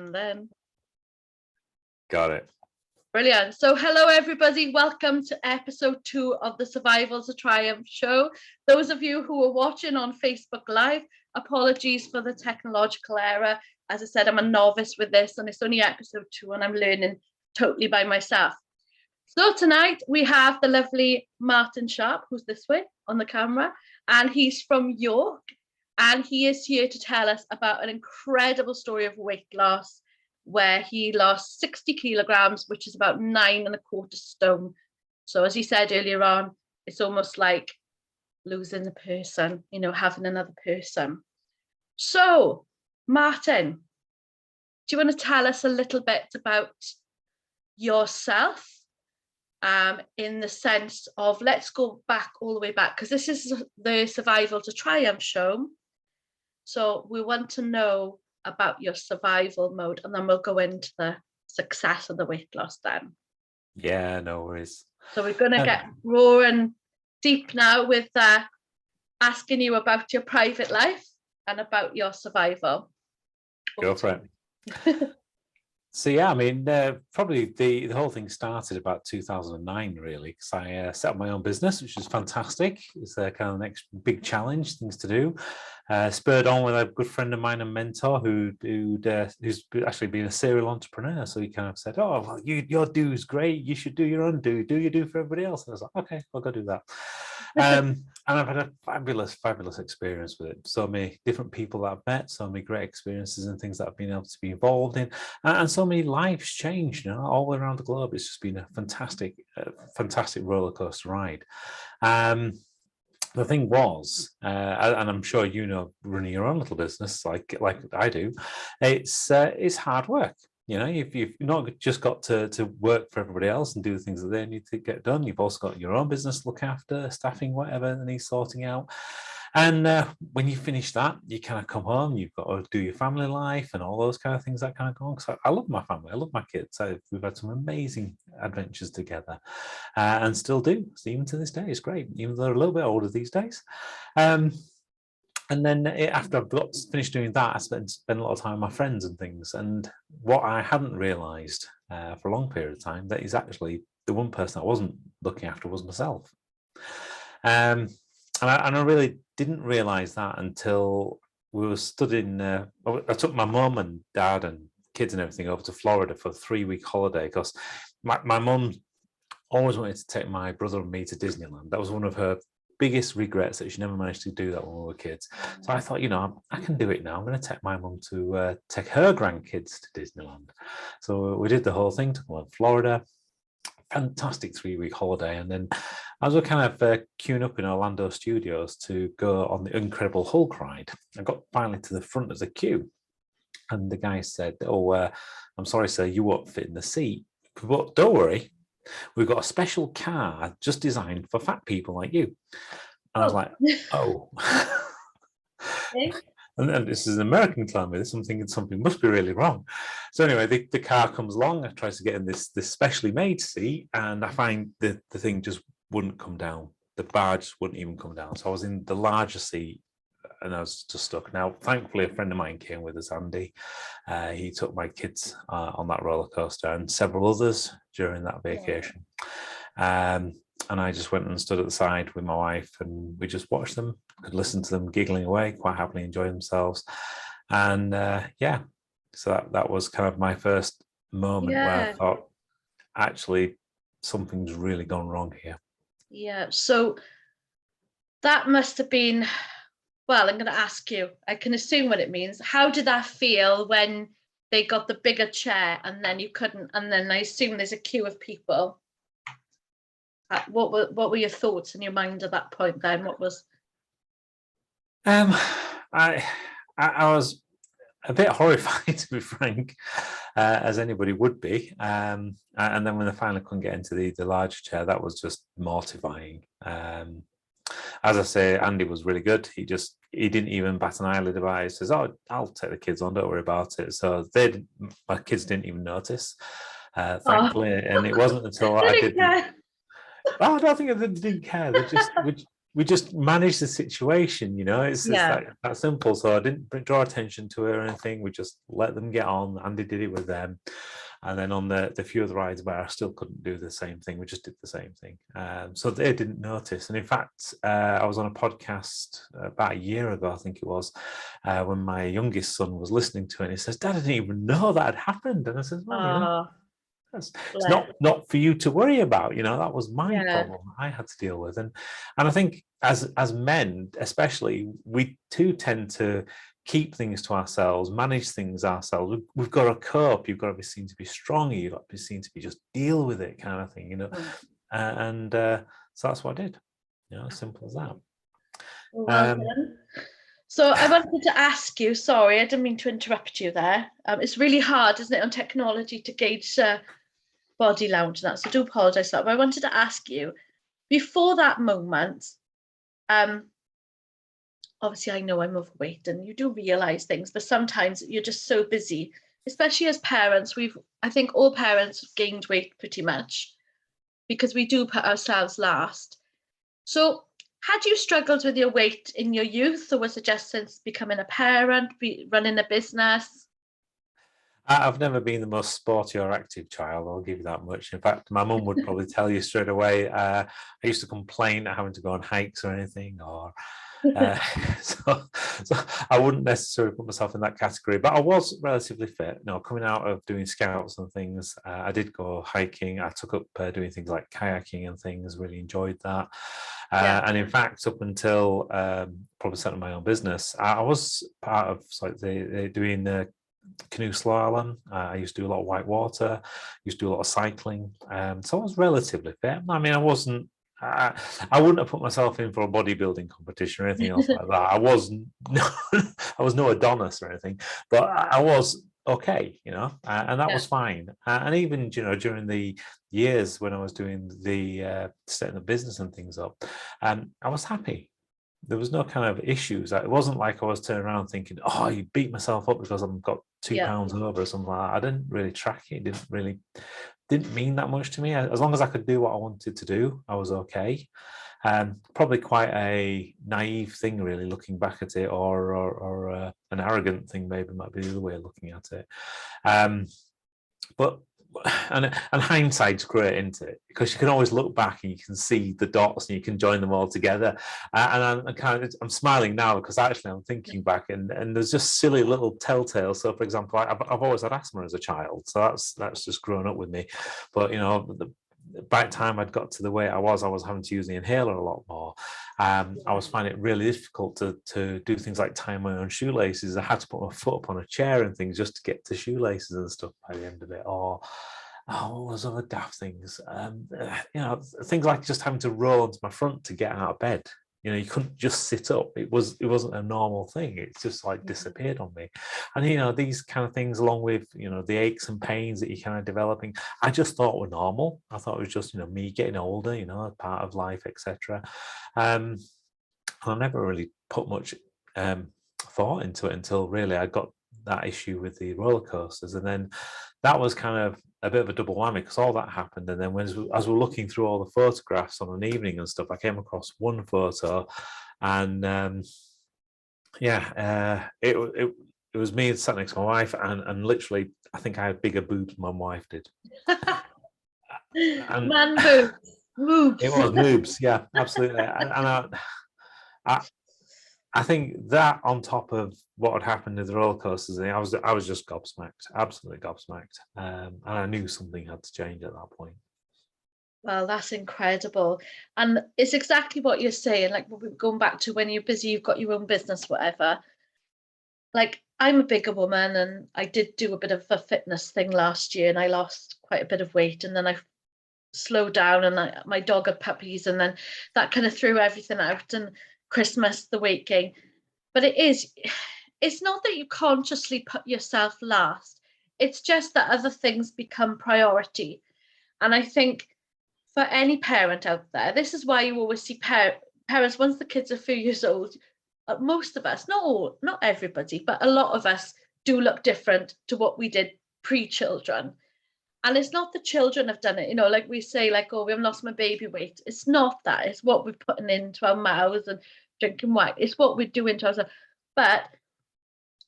And then. Got it. Brilliant. So hello, everybody. Welcome to episode 2 of the Survival to Triumph show. Those of you who are watching on Facebook Live, apologies for the technological error. As I said, I'm a novice with this and it's only episode 2 and I'm learning totally by myself. So tonight we have the lovely Martin Sharp, who's this way on the camera, and he's from York. And he is here to tell us about an incredible story of weight loss where he lost 60 kilograms, which is about 9¼ stone. So as he said earlier on, it's almost like losing a person, you know, having another person. So, Martin, do you want to tell us a little bit about yourself in the sense of, let's go back all the way back, because this is the Survival to Triumph show. So we want to know about your survival mode, and then we'll go into the success of the weight loss then. Yeah, no worries. So we're going to get raw and deep now with asking you about your private life and about your survival. Go for it. So yeah, I mean, probably the whole thing started about 2009, really, because I set up my own business, which was fantastic. It's kind of the next big challenge, things to do. Spurred on with a good friend of mine and mentor who's actually been a serial entrepreneur. So he kind of said, "Oh, well, your do is great. You should do your own do. Do your do for everybody else." And I was like, "Okay, I'll go do that." And I've had a fabulous experience with it. So many different people that I've met, so many great experiences and things that I've been able to be involved in, and so many lives changed, you know, all around the globe. It's just been a fantastic roller coaster ride. The thing was, and I'm sure you know, running your own little business like I do, it's hard work. You know, if you've not just got to work for everybody else and do the things that they need to get done, you've also got your own business to look after, staffing, whatever that needs sorting out. And when you finish that, you kind of come home, you've got to do your family life and all those kind of things that kind of go on. Because I love my family, I love my kids. We've had some amazing adventures together and still do. So even to this day, it's great, even though they're a little bit older these days. And then after I've finished doing that, I spent a lot of time with my friends and things. And what I hadn't realised for a long period of time, that is actually the one person I wasn't looking after was myself. And I really didn't realise that until we were studying. I took my mum and dad and kids and everything over to Florida for a 3-week holiday because my mum always wanted to take my brother and me to Disneyland. That was one of her biggest regrets, that she never managed to do that when we were kids. So I thought, you know, I can do it now. I'm going to take my mum to take her grandkids to Disneyland. So we did the whole thing, took them to Florida. Fantastic 3-week holiday. And then as we're kind of queuing up in Orlando studios to go on the Incredible Hulk ride, I got finally to the front of the queue. And the guy said, "Oh, I'm sorry, sir, you won't fit in the seat. But don't worry, we've got a special car just designed for fat people like you." And I was like, "Oh." And this is an American telling me this. I'm thinking something must be really wrong. So anyway, the car comes along. I try to get in this specially made seat, and I find the thing just wouldn't come down. The bar just wouldn't even come down. So I was in the larger seat, and I was just stuck. Now, thankfully, a friend of mine came with us, Andy. He took my kids on that roller coaster and several others during that vacation. And I just went and stood at the side with my wife, and we just watched them, could listen to them giggling away, quite happily enjoy themselves. And yeah, so that was kind of my first moment where I thought, actually, something's really gone wrong here. Yeah, so that must have been, well, I'm going to ask you, I can assume what it means. How did that feel when they got the bigger chair and then you couldn't, and then I assume there's a queue of people? What were your thoughts in your mind at that point then? What was? I was a bit horrified, to be frank, as anybody would be. And then when I finally couldn't get into the larger chair, that was just mortifying. As I say, Andy was really good. He didn't even bat an eyelid about it. He says, "Oh, I'll take the kids on, don't worry about it." So my kids didn't even notice, thankfully. And it wasn't until I did. Oh, I don't think they didn't care. They we just managed the situation, you know, it's that simple. So I didn't draw attention to it or anything. We just let them get on. Andy did it with them. And then on the few of the rides where I still couldn't do the same thing, we just did the same thing. So they didn't notice. And in fact, I was on a podcast about a year ago, I think it was, when my youngest son was listening to it. And he says, "Dad, I didn't even know that had happened." And I said, "Well, you know, it's not for you to worry about, you know, that was my problem I had to deal with." And I think as men especially, we too tend to keep things to ourselves, manage things ourselves. We've got to cope, you've got to be seen to be strong, you've got to be seen to be just deal with it kind of thing, you know. So that's what I did, you know, as simple as that. Well done. So I wanted to ask you, sorry, I didn't mean to interrupt you there. It's really hard, isn't it, on technology to gauge body language and that, so I do apologise for that. But I wanted to ask you, before that moment, obviously I know I'm overweight and you do realise things, but sometimes you're just so busy, especially as parents. I think all parents have gained weight pretty much because we do put ourselves last. So had you struggled with your weight in your youth, or was it just since becoming a parent, running a business? I've never been the most sporty or active child, I'll give you that much. In fact, my mum would probably tell you straight away, I used to complain at having to go on hikes or anything, or so I wouldn't necessarily put myself in that category, but I was relatively fit. You know, coming out of doing scouts and things, I did go hiking. I took up doing things like kayaking and things, really enjoyed that. And in fact, up until probably starting my own business, I was part of doing the canoe slalom. I used to do a lot of white water, used to do a lot of cycling. So I was relatively fit. I mean, I wasn't, I wouldn't have put myself in for a bodybuilding competition or anything else like that. I was no Adonis or anything, but I was okay, you know, and that was fine. And even, you know, during the years when I was doing the setting the business and things up, I was happy. There was no kind of issues. It wasn't like I was turning around thinking, "Oh, you beat myself up because I've got 2 pounds over," or something like that. I didn't really track it. It didn't mean that much to me. As long as I could do what I wanted to do, I was okay. Probably quite a naive thing, really, looking back at it, or an arrogant thing, maybe might be the other way of looking at it. But and hindsight's great, isn't it? Because you can always look back and you can see the dots and you can join them all together. And I'm smiling now because actually I'm thinking back and there's just silly little telltales. So, for example, I've always had asthma as a child, so that's just grown up with me. But you know, by the time I'd got to the weight I was having to use the inhaler a lot more. I was finding it really difficult to do things like tie my own shoelaces. I had to put my foot up on a chair and things just to get to shoelaces and stuff by the end of it. Or what was other daft things? You know, things like just having to roll onto my front to get out of bed. You know, you couldn't just sit up. It wasn't a normal thing. It's just like disappeared on me. And, you know, these kind of things, along with, you know, the aches and pains that you're kind of developing, I just thought were normal. I thought it was just, you know, me getting older, you know, part of life, etc. And I never really put much thought into it until really I got that issue with the roller coasters. And then that was kind of a bit of a double whammy because all that happened. And then as we're looking through all the photographs on an evening and stuff, I came across one photo and it was me sat next to my wife and literally I think I had bigger boobs than my wife did. And man boobs. It was boobs, yeah, absolutely. And I think that on top of what had happened with the roller coasters, I was just gobsmacked, absolutely gobsmacked, and I knew something had to change at that point. Well, that's incredible, and it's exactly what you're saying. Like going back to when you're busy, you've got your own business, whatever. Like I'm a bigger woman, and I did do a bit of a fitness thing last year, and I lost quite a bit of weight, and then I slowed down, and my dog had puppies, and then that kind of threw everything out. And Christmas, the weight gain. But it's not that you consciously put yourself last. It's just that other things become priority. And I think for any parent out there, this is why you always see parents, once the kids are a few years old, most of us, not everybody, but a lot of us do look different to what we did pre-children. And it's not the children have done it, you know, like we say, like, oh, we have lost my baby weight. It's not that. It's what we're putting into our mouths and drinking wine. It's what we're doing to ourselves. But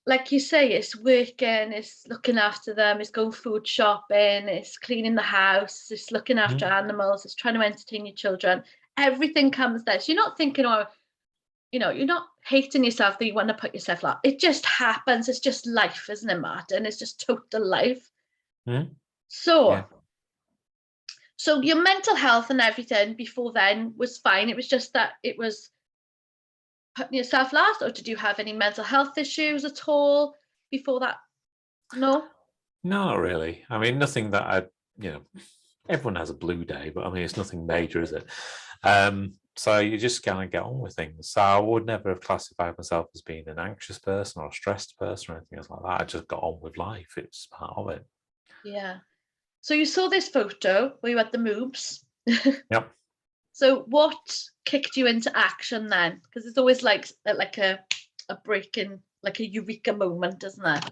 like you say, it's working, it's looking after them, it's going food shopping, it's cleaning the house, it's looking after animals, it's trying to entertain your children. Everything comes there. So you're not thinking, oh, you know, you're not hating yourself that you want to put yourself out. It just happens. It's just life, isn't it, Martin? It's just total life. So, Yeah. so your mental health and everything before then was fine. It was just that it was putting yourself last, or did you have any mental health issues at all before that? No? No, not really. I mean, nothing that I, you know, everyone has a blue day, but I mean, it's nothing major, is it? So you just kind of get on with things. So I would never have classified myself as being an anxious person or a stressed person or anything else like that. I just got on with life. It's part of it. Yeah. So you saw this photo where you had the moobs. Yep. So what kicked you into action then? Because it's always like a breaking, like a eureka moment, isn't it?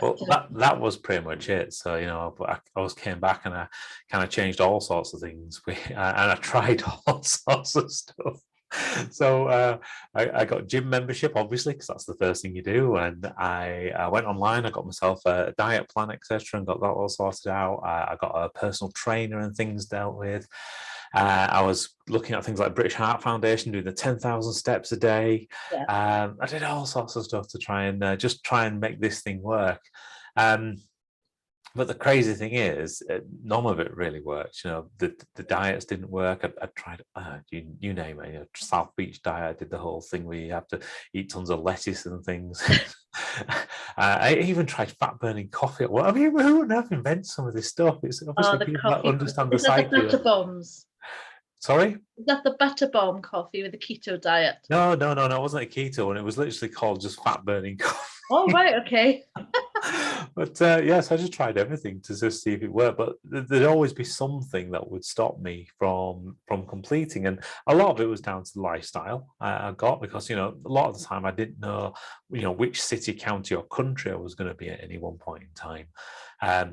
Well, that was pretty much it. So, you know, I always came back and I kind of changed all sorts of things. And I tried all sorts of stuff. So I got gym membership, obviously, because that's the first thing you do. And I went online, I got myself a diet plan, etc., and got that all sorted out. I got a personal trainer and things dealt with. I was looking at things like British Heart Foundation, doing the 10,000 steps a day. Yeah. I did all sorts of stuff to try and just try and make this thing work. But the crazy thing is, none of it really worked. You know, the diets didn't work. I tried, you name it. You know, South Beach diet. I did the whole thing where you have to eat tons of lettuce and things. I even tried fat burning coffee. Well, I mean, who on earth invents some of this stuff? It's obviously the people that coffee. understand the Is that the psyche. butter bombs? Sorry? Is that the butter bomb coffee with the keto diet? No. It wasn't a keto one. It was literally called just fat burning coffee. Oh, right. Okay. But yes, I just tried everything to just see if it worked. But there'd always be something that would stop me from completing, and a lot of it was down to the lifestyle I got, because you know, a lot of the time I didn't know, you know, which city, county, or country I was going to be at any one point in time,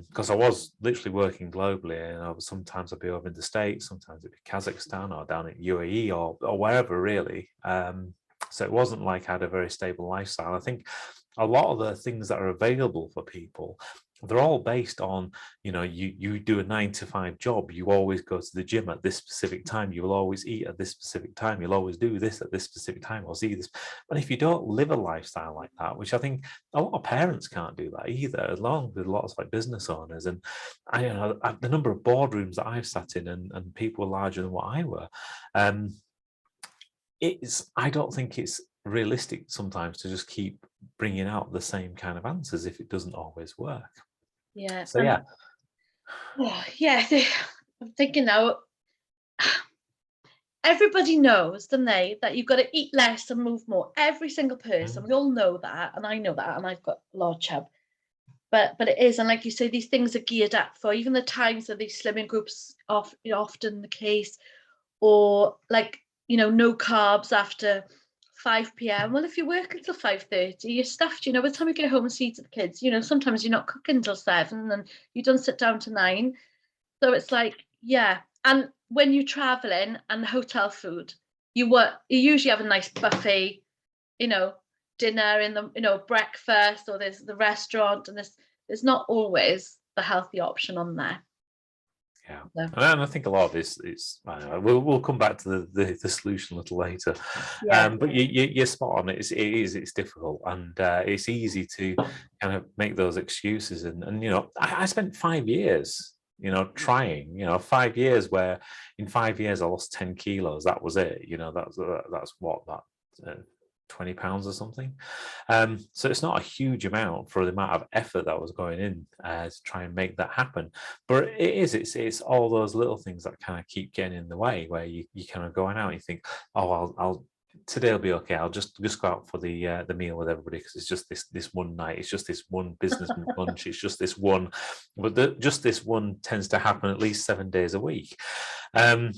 because I was literally working globally, and sometimes I'd be over in the States, sometimes it'd be Kazakhstan or down at UAE or wherever really. So it wasn't like I had a very stable lifestyle. I think a lot of the things that are available for people, they're all based on, you know, you do a 9-to-5 job, you always go to the gym at this specific time, you will always eat at this specific time, you'll always do this at this specific time, or see this. But if you don't live a lifestyle like that, which I think a lot of parents can't do that either, along with lots of like business owners, and the number of boardrooms that I've sat in, and people larger than what I were, I don't think it's realistic sometimes to just keep bringing out the same kind of answers if it doesn't always work. Yeah. So yeah. Yeah. I'm thinking now, everybody knows, don't they, that you've got to eat less and move more. Every single person, we all know that, and I know that, and I've got a lot of chub. But it is, and like you say, these things are geared up for even the times of these slimming groups, often the case, or like, you know, no carbs after 5 p.m. Well, if you work until 5:30, you're stuffed. You know, by the time you get home and see to the kids, you know, sometimes you're not cooking until 7, and you don't sit down to 9. So it's like, yeah. And when you're traveling and hotel food, you usually have a nice buffet, you know, dinner in the, you know, breakfast, or there's the restaurant, and there's not always the healthy option on there. Yeah, So, and I think a lot of this is, I don't know, we'll come back to the solution a little later. yeah. But you're spot on. It's difficult, and it's easy to kind of make those excuses. And you know, I spent 5 years, you know, trying. You know, 5 years where in 5 years I lost 10 kilos. That was it. You know, that's what that. 20 pounds or something. So it's not a huge amount for the amount of effort that was going in to try and make that happen. But it's all those little things that kind of keep getting in the way, where you kind of going out and you think, oh, I'll today will be okay. I'll just go out for the meal with everybody, because it's just this one night. It's just this one business lunch. It's just this one. But just this one tends to happen at least 7 days a week. I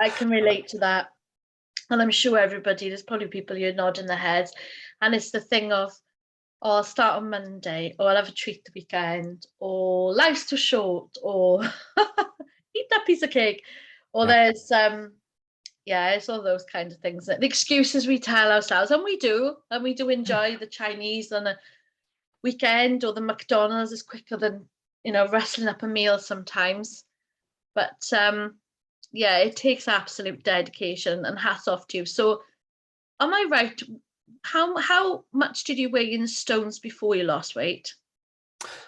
can relate to that. And I'm sure everybody, there's probably people here nodding their heads. And it's the thing of, or I'll start on Monday, or I'll have a treat the weekend, or life's too short, or eat that piece of cake. Or Yeah. there's it's all those kinds of things. The excuses we tell ourselves, and we do enjoy the Chinese on a weekend, or the McDonald's is quicker than, wrestling up a meal sometimes. But it takes absolute dedication, and hats off to you. So am I right? How much did you weigh in stones before you lost weight?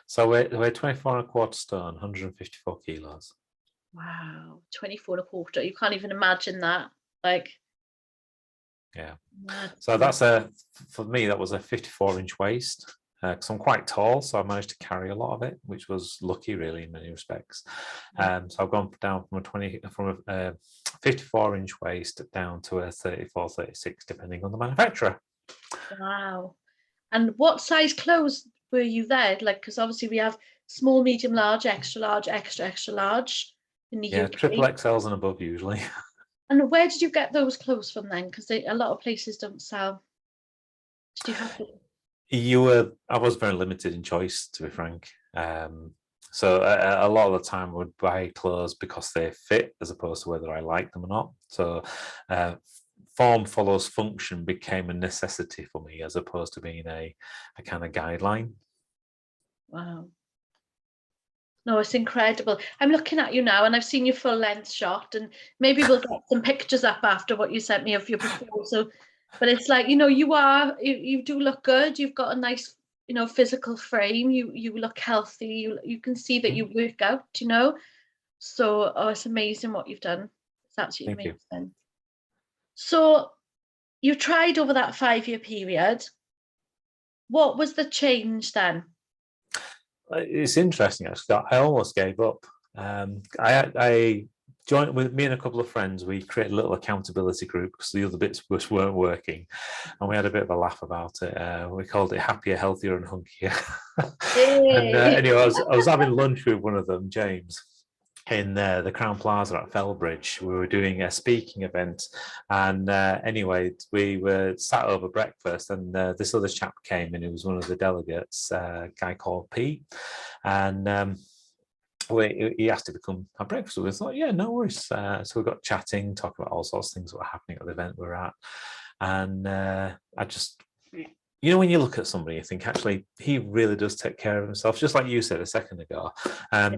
So we're 24 and a quarter stone, 154 kilos. Wow, 24 and a quarter. You can't even imagine that. Like, Yeah. mad. So for me, that was a 54-inch waist. Because I'm quite tall, so I managed to carry a lot of it, which was lucky, really, in many respects. So I've gone down from a 54-inch waist down to a 34, 36, depending on the manufacturer. Wow. And what size clothes were you there? Like, because obviously we have small, medium, large, extra large, extra, extra large in the Yeah, UK. triple XLs and above usually. And where did you get those clothes from then? Because a lot of places don't sell. Did you have to? I was very limited in choice, to be frank. So a lot of the time I would buy clothes because they fit as opposed to whether I like them or not. So form follows function became a necessity for me as opposed to being a kind of guideline. Wow. No, it's incredible. I'm looking at you now, and I've seen your full length shot, and maybe we'll get some pictures up after what you sent me of your before. So, but it's like, you do look good. You've got a nice, physical frame. You look healthy. You can see that you work out. So it's amazing what you've done. It's absolutely Thank you. amazing. So you tried over that 5-year period. What was the change then? It's interesting, actually. I almost gave up. I joined with me and a couple of friends. We created a little accountability group because the other bits weren't working, and we had a bit of a laugh about it. We called it Happier, Healthier, and Hunkier. And anyway, I was having lunch with one of them, James, in the Crown Plaza at Fellbridge. We were doing a speaking event, and anyway, we were sat over breakfast, and this other chap came in. He was one of the delegates, a guy called Pete, and he asked to come have breakfast. We thought, yeah, no worries. So we got chatting, talking about all sorts of things that were happening at the event we were at, and I just, when you look at somebody, you think, actually, he really does take care of himself, just like you said a second ago.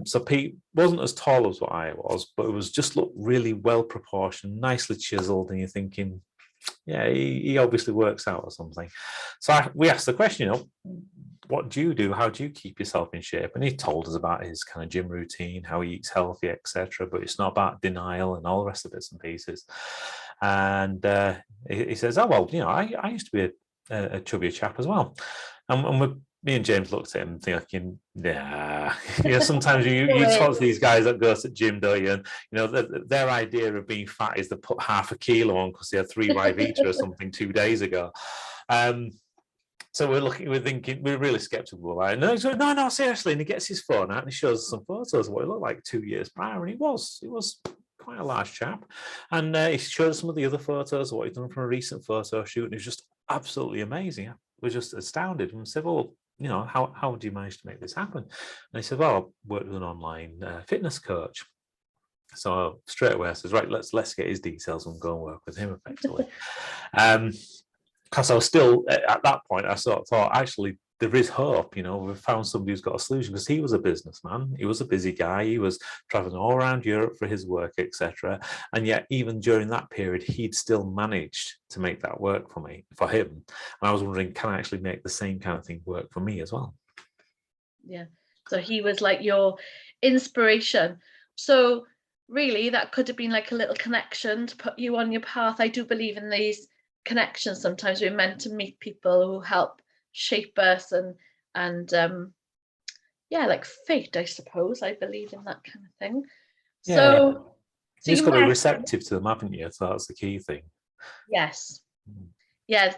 So Pete wasn't as tall as what I was, but it was just looked really well proportioned, nicely chiseled, and you're thinking, yeah, he obviously works out or something. So we asked the question, what do you do? How do you keep yourself in shape? And he told us about his kind of gym routine, how he eats healthy, etc. But it's not about denial and all the rest of bits and pieces. And he says, oh, well, I used to be a chubbier chap as well. And me and James looked at him thinking, yeah, sometimes you talk to these guys that go to the gym, don't you? And, their idea of being fat is to put half a kilo on because they had 3 Ryvita or something 2 days ago. So we're thinking, we're really skeptical about it. And he's like, no, seriously. And he gets his phone out and he shows us some photos of what he looked like 2 years prior. And he was quite a large chap. And he showed us some of the other photos of what he'd done from a recent photo shoot. And it was just absolutely amazing. We're just astounded. And we said, well, how do you manage to make this happen? And he said, well, I worked with an online fitness coach. So straight away I says, right, let's get his details and go and work with him effectively. Because I was still, at that point, I sort of thought, actually, there is hope. We've found somebody who's got a solution, because he was a businessman. He was a busy guy. He was traveling all around Europe for his work, etc. And yet, even during that period, he'd still managed to make that work for him. And I was wondering, can I actually make the same kind of thing work for me as well? Yeah. So he was like your inspiration. So really, that could have been like a little connection to put you on your path. I do believe in these connections. Sometimes we're meant to meet people who help shape us, and like fate, I suppose. I believe in that kind of thing. So you just got to be receptive to them, haven't you? So that's the key thing. Yes. Yeah,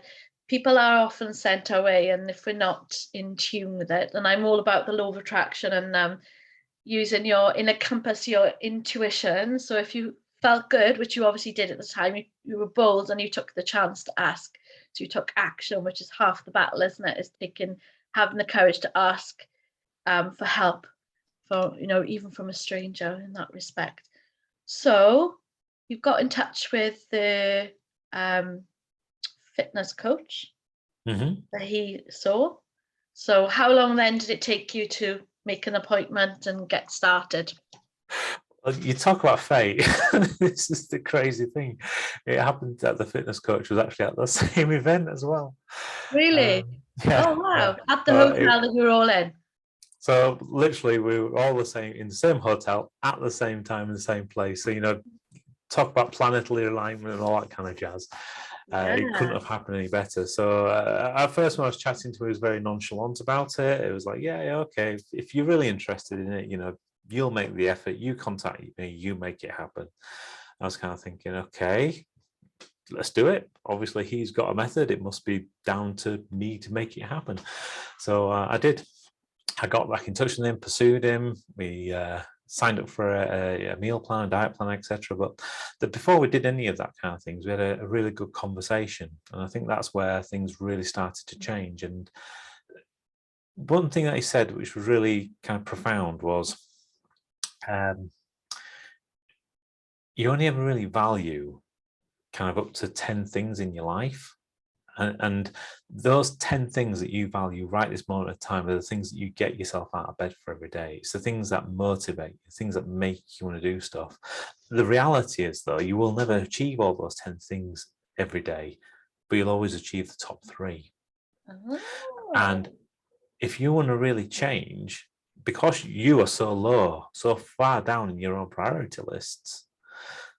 people are often sent our way, and if we're not in tune with it, and I'm all about the law of attraction and using your inner compass, your intuition. So if you felt good, which you obviously did at the time, you were bold and you took the chance to ask. So you took action, which is half the battle, isn't it? Is taking having the courage to ask for help, for even from a stranger in that respect. So you've got in touch with the fitness coach that he saw. So how long then did it take you to make an appointment and get started? You talk about fate. This is the crazy thing. It happened that the fitness coach was actually at the same event as well. Really? Yeah. Oh wow! Yeah. At the hotel that you were all in. So literally, we were all the same in the same hotel at the same time in the same place. So talk about planetary alignment and all that kind of jazz. It couldn't have happened any better. So at first, when I was chatting to him, he was very nonchalant about it. It was like, yeah, okay, if you're really interested in it, you'll make the effort. You contact me, you make it happen. I was kind of thinking, okay, let's do it. Obviously, he's got a method. It must be down to me to make it happen. So I did. I got back in touch with him, pursued him. We signed up for a meal plan, a diet plan, etc. But before we did any of that kind of things, we had a really good conversation. And I think that's where things really started to change. And one thing that he said, which was really kind of profound, was you only ever really value kind of up to 10 things in your life. And those 10 things that you value right this moment of time are the things that you get yourself out of bed for every day. It's the things that motivate you, things that make you want to do stuff. The reality is, though, you will never achieve all those 10 things every day, but you'll always achieve the top 3. Oh. And if you want to really change, because you are so low, so far down in your own priority lists,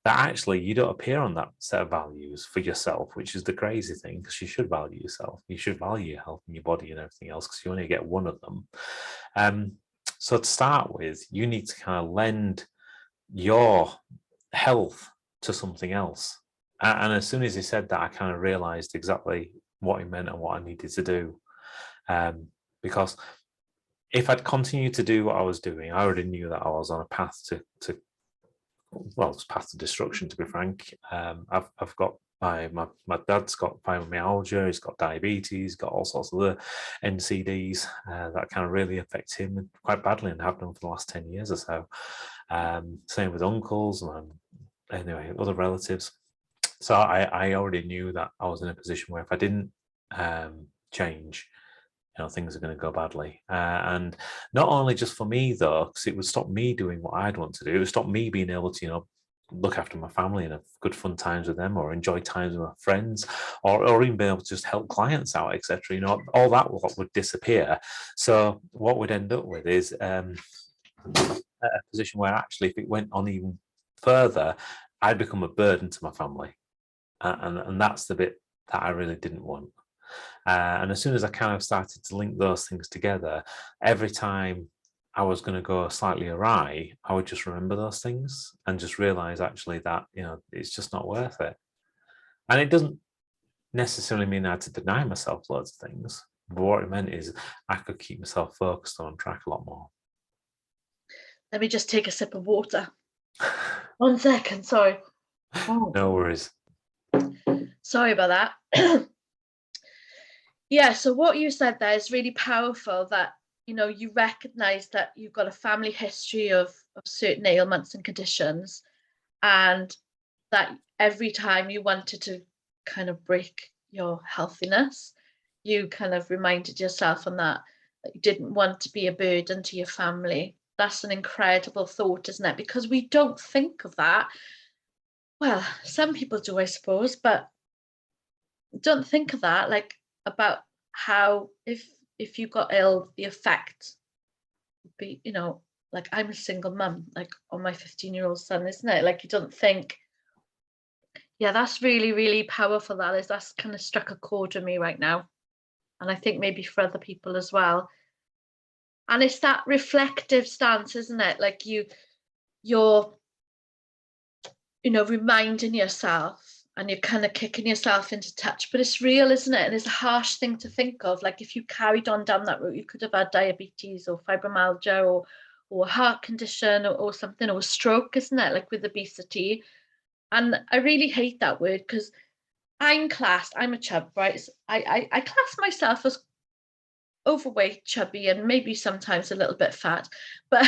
that actually you don't appear on that set of values for yourself, which is the crazy thing, because you should value yourself. You should value your health and your body and everything else, because you only get one of them. So to start with, you need to kind of lend your health to something else. And as soon as he said that, I kind of realized exactly what he meant and what I needed to do. Because if I'd continued to do what I was doing, I already knew that I was on a path to it's path to destruction, to be frank. I've got my dad's got fibromyalgia, he's got diabetes, got all sorts of other NCDs that kind of really affect him quite badly and have done for the last 10 years or so. Same with uncles and anyway, other relatives. So I already knew that I was in a position where if I didn't change, things are going to go badly. And not only just for me, though, because it would stop me doing what I'd want to do. It would stop me being able to, look after my family and have good fun times with them, or enjoy times with my friends, or even be able to just help clients out, etc. All that would disappear. So what we'd end up with is a position where actually, if it went on even further, I'd become a burden to my family. And that's the bit that I really didn't want. And as soon as I kind of started to link those things together, every time I was going to go slightly awry, I would just remember those things and just realize actually that, it's just not worth it. And it doesn't necessarily mean I had to deny myself loads of things, but what it meant is I could keep myself focused on track a lot more. Let me just take a sip of water. 1 second, sorry. Oh. No worries. Sorry about that. Yeah, so what you said there is really powerful, that you recognize that you've got a family history of certain ailments and conditions, and that every time you wanted to kind of break your healthiness, you kind of reminded yourself on that you didn't want to be a burden to your family. That's an incredible thought, isn't it? Because we don't think of that. Well, some people do, I suppose, but don't think of that, like, about how if you got ill, the effect would be, like, I'm a single mum, like, on my 15-year-old son, isn't it? Like, you don't think. Yeah, that's really, really powerful. That's kind of struck a chord with me right now, and I think maybe for other people as well. And it's that reflective stance, isn't it? Like, you're reminding yourself, and you're kind of kicking yourself into touch, but it's real, isn't it? And it's a harsh thing to think of. Like, if you carried on down that route, you could have had diabetes or fibromyalgia or a heart condition or something, or a stroke, isn't it? Like with obesity. And I really hate that word, because I'm a chub, right? So I class myself as overweight, chubby, and maybe sometimes a little bit fat. But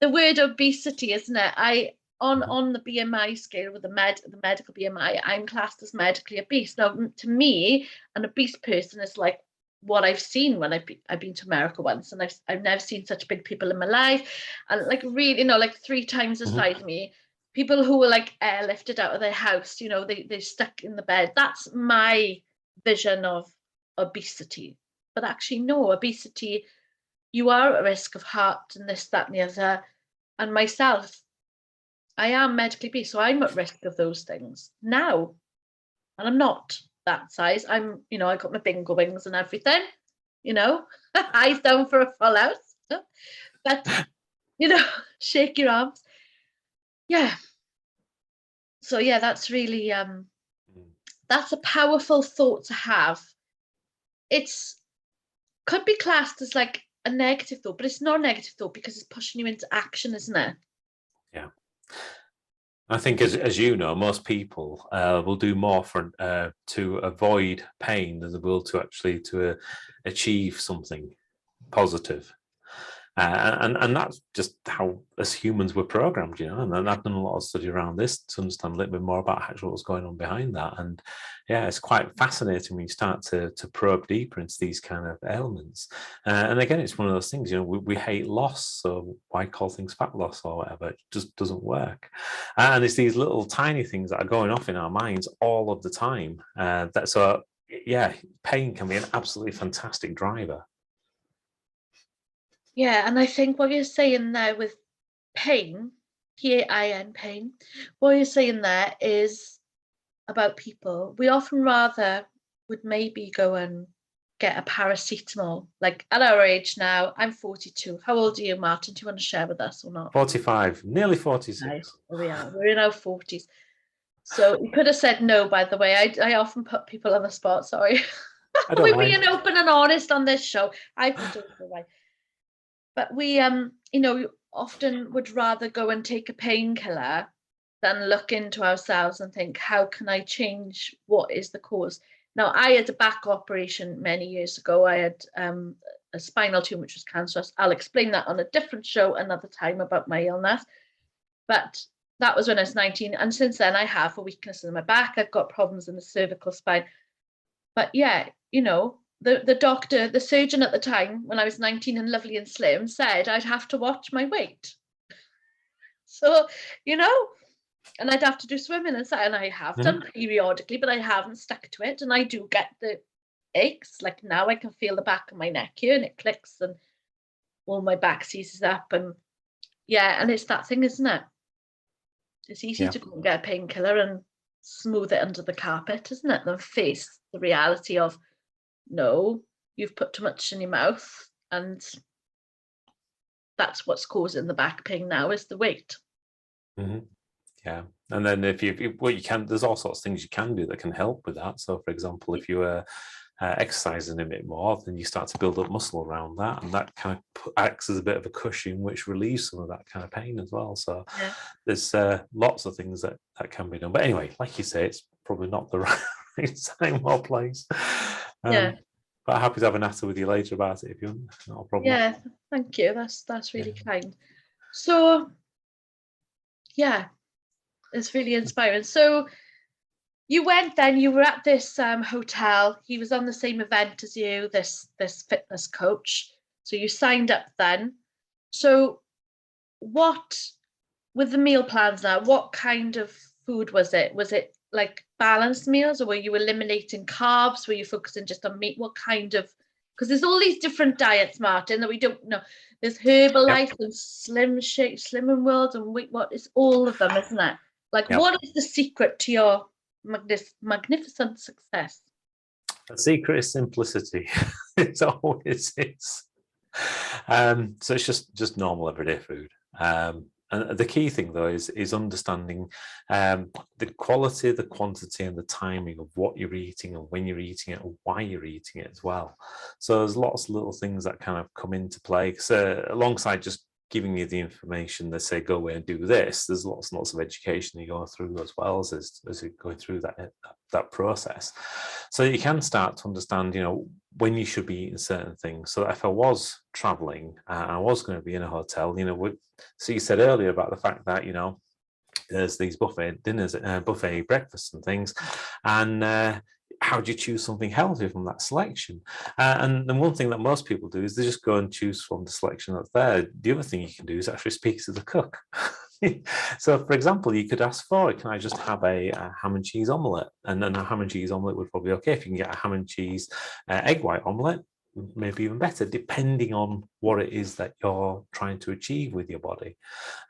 the word obesity, isn't it? On the BMI scale with the medical BMI, I'm classed as medically obese. Now, to me, an obese person is like what I've seen when I've been to America once, and I've never seen such big people in my life, and like really, like 3 times the size of me. People who were like airlifted out of their house, they stuck in the bed. That's my vision of obesity. But actually, no, obesity, you are at risk of heart and this, that, and the other. And myself, I am medically obese, so I'm at risk of those things now. And I'm not that size. I got my bingo wings and everything, eyes down for a full house. But, shake your arms. Yeah. So yeah, that's really that's a powerful thought to have. It's could be classed as like a negative thought, but it's not a negative thought because it's pushing you into action, isn't it? Yeah. I think, as you know, most people will do more to avoid pain than they will to actually achieve something positive. And that's just how, as humans, we're programmed, and I've done a lot of study around this to understand a little bit more about actually what's going on behind that. And yeah, it's quite fascinating when you start to probe deeper into these kind of elements. And again, it's one of those things, we hate loss, so why call things fat loss or whatever? It just doesn't work. And it's these little tiny things that are going off in our minds all of the time. Pain can be an absolutely fantastic driver. Yeah, and I think what you're saying there with pain, PAIN, pain, what you're saying there is about people. We often rather would maybe go and get a paracetamol. Like at our age now, I'm 42. How old are you, Martin? Do you want to share with us or not? 45, nearly 46. Nice. There we are. We're in our 40s. So you could have said no, by the way. I often put people on the spot, sorry. We're being open and honest on this show. I put it away. But we, often would rather go and take a painkiller than look into ourselves and think, how can I change what is the cause? Now, I had a back operation many years ago. I had a spinal tumor, which was cancerous. I'll explain that on a different show another time about my illness. But that was when I was 19. And since then, I have a weakness in my back. I've got problems in the cervical spine. But yeah, the doctor, the surgeon at the time, when I was 19 and lovely and slim, said I'd have to watch my weight. So, and I'd have to do swimming and I have done periodically, but I haven't stuck to it. And I do get the aches. Like now I can feel the back of my neck here and it clicks and all my back seizes up. And yeah, and it's that thing, isn't it? It's easy to go and get a painkiller and smooth it under the carpet, isn't it? Than face the reality of, no, you've put too much in your mouth, and that's what's causing the back pain now is the weight. Yeah, and then if you there's all sorts of things you can do that can help with that. So, for example, if you are exercising a bit more, then you start to build up muscle around that, and that kind of acts as a bit of a cushion, which relieves some of that kind of pain as well. So, there's lots of things that can be done. But anyway, like you say, it's probably not the right time or place. But happy to have a natter with you later about it if you want. Not a problem. Yeah, thank you. That's really kind. So, yeah, it's really inspiring. So you went then, you were at this hotel. He was on the same event as you, this fitness coach. So you signed up then. So what, with the meal plans now, what kind of food was it? Was it like balanced meals, or were you eliminating carbs? Were you focusing just on meat? What kind of, because there's all these different diets, Martin, that we don't know. There's Herbalife and Slim Shake, Slimming World, and what is all of them, isn't it? Like, what is the secret to your magnificent success? The secret is simplicity. It always is. So it's just normal everyday food. And the key thing, though, is understanding the quality, the quantity, and the timing of what you're eating and when you're eating it and why you're eating it as well. So there's lots of little things that kind of come into play. So alongside just giving you the information, they say go away and do this, there's lots and lots of education you go through as well as you're going through that that process. So you can start to understand, when you should be eating certain things. So that if I was traveling and I was going to be in a hotel, so you said earlier about the fact that, there's these buffet dinners, buffet breakfasts and things. And how do you choose something healthy from that selection? And the one thing that most people do is they just go and choose from the selection that's there. The other thing you can do is actually speak to the cook. So, for example, you could ask for, can I just have a ham and cheese omelette? And then a ham and cheese omelette would probably be okay. If you can get a ham and cheese egg white omelette, maybe even better, depending on what it is that you're trying to achieve with your body.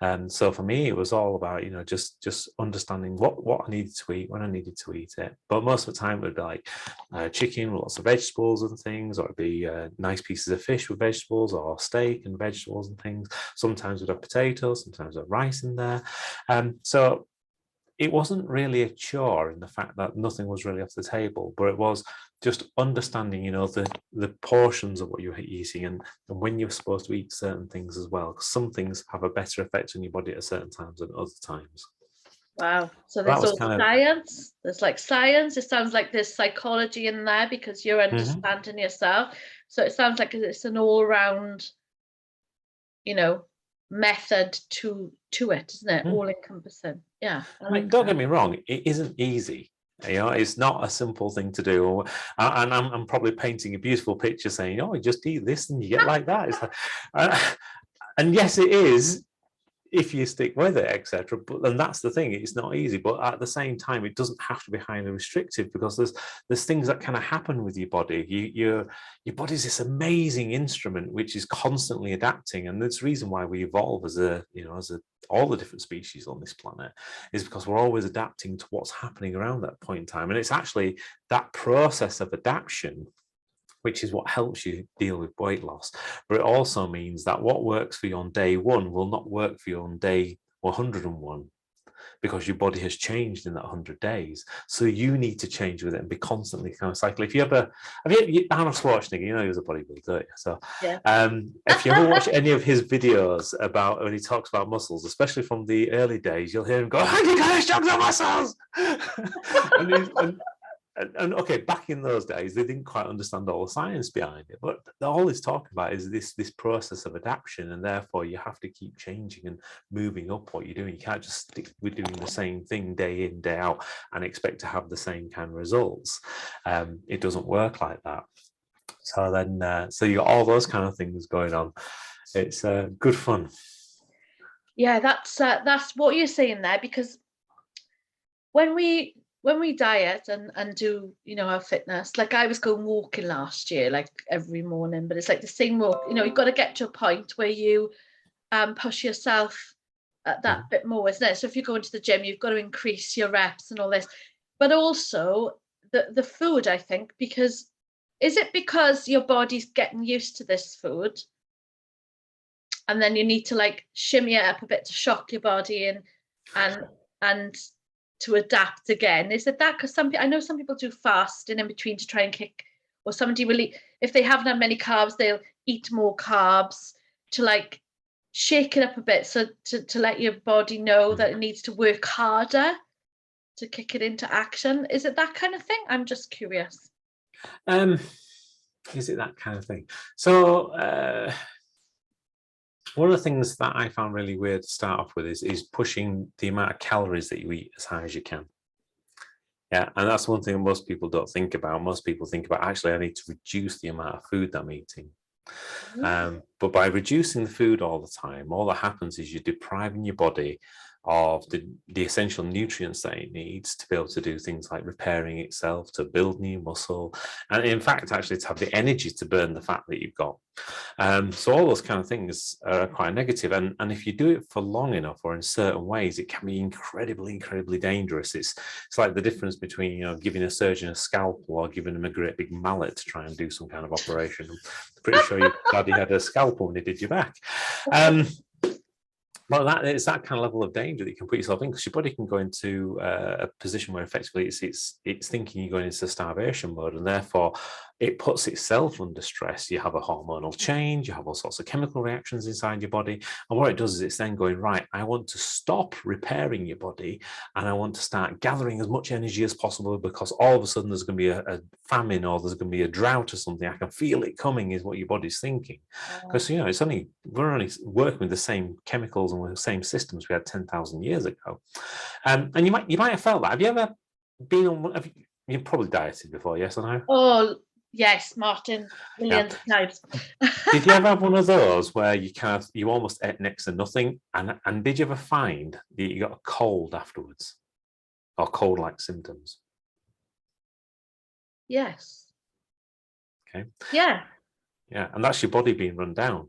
And so for me, it was all about, just understanding what I needed to eat, when I needed to eat it. But most of the time it would be like chicken with lots of vegetables and things, or it'd be nice pieces of fish with vegetables, or steak and vegetables and things. Sometimes we'd have potatoes, sometimes we'd have rice in there. So it wasn't really a chore in the fact that nothing was really off the table, but it was just understanding, the portions of what you're eating and when you're supposed to eat certain things as well. Because some things have a better effect on your body at certain times than other times. Wow. So there's all science. There's like science. It sounds like there's psychology in there because you're understanding yourself. So it sounds like it's an all-round, method to it, isn't it? All encompassing. Yeah. I mean, don't get me wrong, it isn't easy. It's not a simple thing to do. And I'm probably painting a beautiful picture saying, you just eat this and you get like that. It's like, and yes, it is, if you stick with it, etc. But then that's the thing, it's not easy. But at the same time, it doesn't have to be highly restrictive, because there's things that kind of happen with your body. Your body's this amazing instrument which is constantly adapting, and there's a reason why we evolve as all the different species on this planet, is because we're always adapting to what's happening around that point in time. And it's actually that process of adaptation which is what helps you deal with weight loss. But it also means that what works for you on day 1 will not work for you on day 101, because your body has changed in that 100 days. So you need to change with it and be constantly kind of cycling. If you ever, Arnold Schwarzenegger, he was a bodybuilder, don't you? So yeah. If you ever watch any of his videos about when he talks about muscles, especially from the early days, you'll hear him go, "You gotta strong the muscles." And okay, back in those days, they didn't quite understand all the science behind it, but all he's talking about is this process of adaptation, and therefore you have to keep changing and moving up what you're doing. You can't just stick with doing the same thing day in, day out and expect to have the same kind of results. It doesn't work like that. So then, so you got all those kind of things going on. It's good fun. Yeah, that's what you're saying there, because when we diet and do our fitness, like I was going walking last year like every morning, but it's like the same walk, you've got to get to a point where you push yourself that bit more, isn't it? So if you're going to the gym, you've got to increase your reps and all this, but also the food, I think, because is it because your body's getting used to this food and then you need to like shimmy it up a bit to shock your body and to adapt again? Is it that? Because I know some people do fasting in between to try and kick, or somebody will eat, if they haven't had many carbs, they'll eat more carbs to like shake it up a bit, so to let your body know that it needs to work harder to kick it into action. Is it that kind of thing? I'm just curious. Is it that kind of thing? So one of the things that I found really weird to start off with is pushing the amount of calories that you eat as high as you can. Yeah, and that's one thing most people don't think about. Most people think about, actually, I need to reduce the amount of food that I'm eating. But by reducing the food all the time, all that happens is you're depriving your body of the essential nutrients that it needs to be able to do things like repairing itself, to build new muscle, and in fact, actually to have the energy to burn the fat that you've got. So all those kind of things are quite negative. And if you do it for long enough or in certain ways, it can be incredibly, incredibly dangerous. It's like the difference between, giving a surgeon a scalpel or giving him a great big mallet to try and do some kind of operation. I'm pretty sure your daddy had a scalpel when he did your back. Well, it's that kind of level of danger that you can put yourself in, because your body can go into a position where effectively it's thinking you're going into starvation mode, and therefore it puts itself under stress. You have a hormonal change, you have all sorts of chemical reactions inside your body. And what it does is it's then going, right, I want to stop repairing your body and I want to start gathering as much energy as possible, because all of a sudden there's going to be a famine or there's going to be a drought or something. I can feel it coming, is what your body's thinking. Because, you know, we're only working with the same chemicals and with the same systems we had 10,000 years ago. And you might have felt that. Have you ever been on, you've probably dieted before, yes or no? Oh, yes, Martin, millions of times. Did you ever have one of those where you almost ate next to nothing, and did you ever find that you got a cold afterwards, or cold-like symptoms? Yes. Okay. Yeah. Yeah, and that's your body being run down.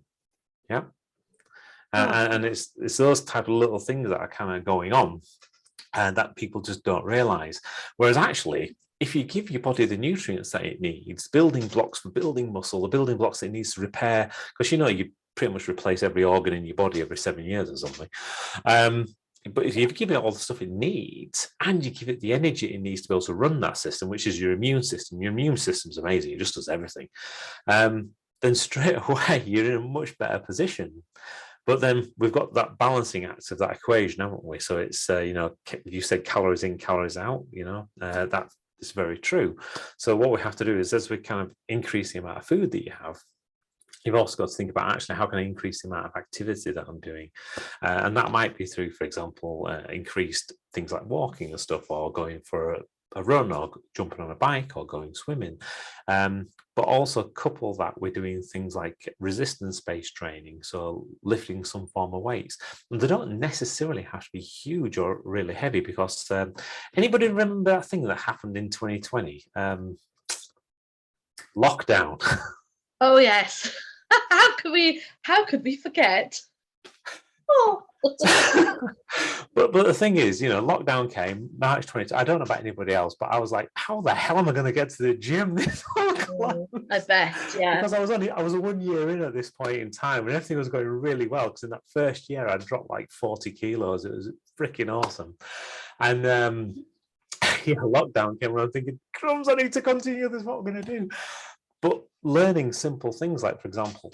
Yeah. Oh. And it's those type of little things that are kind of going on, and that people just don't realize. Whereas actually, if you give your body the nutrients that it needs, building blocks for building muscle, the building blocks it needs to repair, because you know you pretty much replace every organ in your body every 7 years or something. But if you give it all the stuff it needs, and you give it the energy it needs to be able to run that system, which is your immune system's amazing, it just does everything, then straight away you're in a much better position. But then we've got that balancing act of that equation, haven't we? So it's, you know, you said calories in, calories out, you know, that is very true. So what we have to do is, as we kind of increase the amount of food that you have, you've also got to think about, actually, how can I increase the amount of activity that I'm doing? And that might be through, for example, increased things like walking and stuff, or going for a run, or jumping on a bike, or going swimming. But also couple that with doing things like resistance-based training, so lifting some form of weights. And they don't necessarily have to be huge or really heavy, because anybody remember that thing that happened in 2020? Lockdown. Oh, yes. How could we forget? Oh. But the thing is, you know, lockdown came March 20. I don't know about anybody else, but I was like, how the hell am I going to get to the gym this whole I bet, yeah. Because I was 1 year in at this point in time, and everything was going really well. Because in that first year, I dropped like 40 kilos. It was freaking awesome. And yeah, lockdown came around, thinking, crumbs, I need to continue this. What am I going to do? But learning simple things like, for example,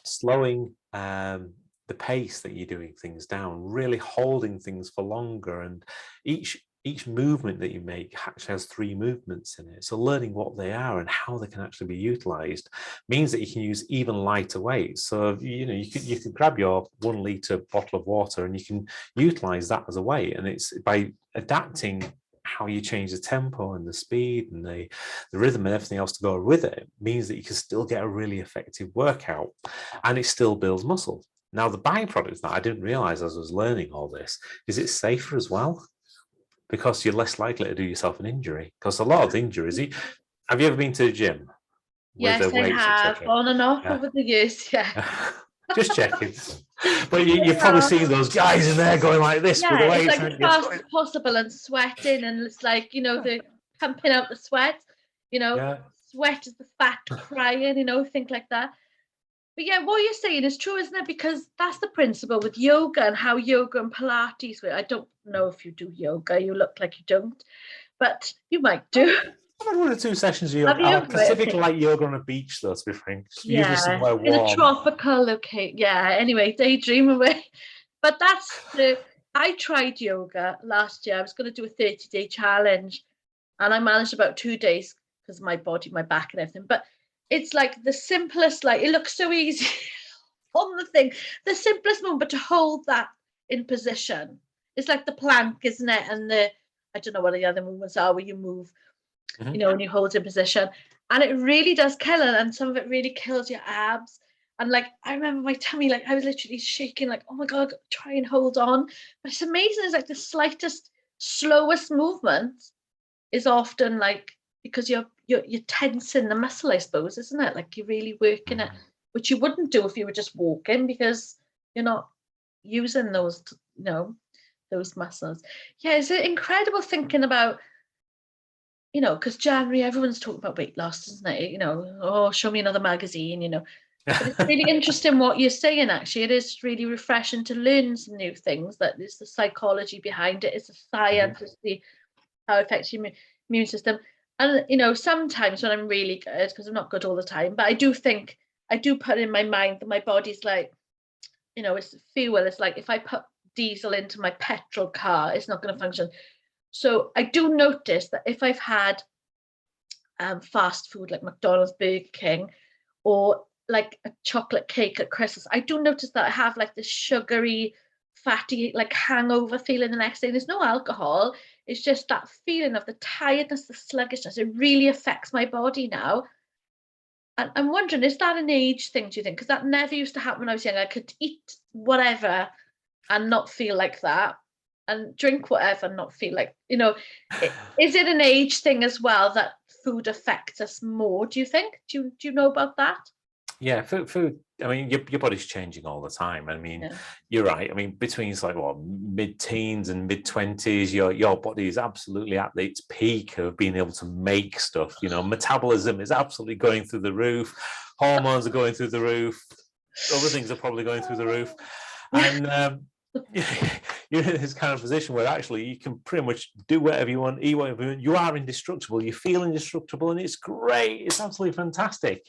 slowing the pace that you're doing things down, really holding things for longer, and each movement that you make actually has 3 movements in it. So learning what they are and how they can actually be utilized means that you can use even lighter weights. So you know, you could grab your 1 liter bottle of water and you can utilize that as a weight, and it's by adapting how you change the tempo and the speed and the rhythm and everything else to go with it, means that you can still get a really effective workout, and it still builds muscle. Now, the byproduct that I didn't realize as I was learning all this is it's safer as well, because you're less likely to do yourself an injury. Because a lot of the injuries, have you ever been to the gym? Yes, I have, on and off over the years, yeah. Just checking. But you've probably seen those guys in there going like this with the weights. It's like as fast as possible and sweating, and it's like, you know, they're pumping out the sweat, you know, sweat is the fat crying, you know, think like that. But yeah, what you're saying is true, isn't it? Because that's the principle with yoga and how yoga and Pilates work. I don't know if you do yoga, you look like you don't, but you might do. I've had 1 or 2 sessions of yoga. I specifically like yoga on a beach, though, to be frank. Usually somewhere warm. In a tropical, okay. Yeah, anyway, daydream away. But I tried yoga last year. I was going to do a 30-day challenge, and I managed about 2 days because my body, my back and everything. But it's like the simplest, like it looks so easy on the thing. The simplest movement, but to hold that in position. It's like the plank, isn't it? And I don't know what the other movements are where you move, you know, and you hold in position. And it really does kill it. And some of it really kills your abs. And like, I remember my tummy, like I was literally shaking, like, oh my God, try and hold on. But it's amazing. It's like the slightest, slowest movement is often like, because you're tensing the muscle, I suppose, isn't it? Like you're really working it, which you wouldn't do if you were just walking, because you're not using those, you know, those muscles. Yeah, it's incredible thinking about, you know, because January, everyone's talking about weight loss, isn't it? You know, oh, show me another magazine, you know. But it's really interesting what you're saying, actually. It is really refreshing to learn some new things, that there's the psychology behind it, it's the science, it's how it affects your immune system. And, you know, sometimes when I'm really good, because I'm not good all the time, but I do put in my mind that my body's like, you know, it's fuel. It's like if I put diesel into my petrol car, it's not going to function. So I do notice that if I've had fast food like McDonald's, Burger King, or like a chocolate cake at Christmas, I do notice that I have like this sugary, fatty, like hangover feeling the next day. There's no alcohol. It's just that feeling of the tiredness, the sluggishness. It really affects my body now. And I'm wondering, is that an age thing, do you think? Because that never used to happen when I was young. I could eat whatever and not feel like that, and drink whatever and not feel like, you know, is it an age thing as well that food affects us more, do you think? Do you know about that? Yeah, food. I mean, your body's changing all the time. I mean, Yeah. you're right. I mean, between like what mid-teens and mid-20s, your body is absolutely at its peak of being able to make stuff. You know, metabolism is absolutely going through the roof. Hormones are going through the roof. Other things are probably going through the roof, and you're in this kind of position where actually you can pretty much do whatever you want, eat whatever you want. You are indestructible. You feel indestructible, and it's great. It's absolutely fantastic.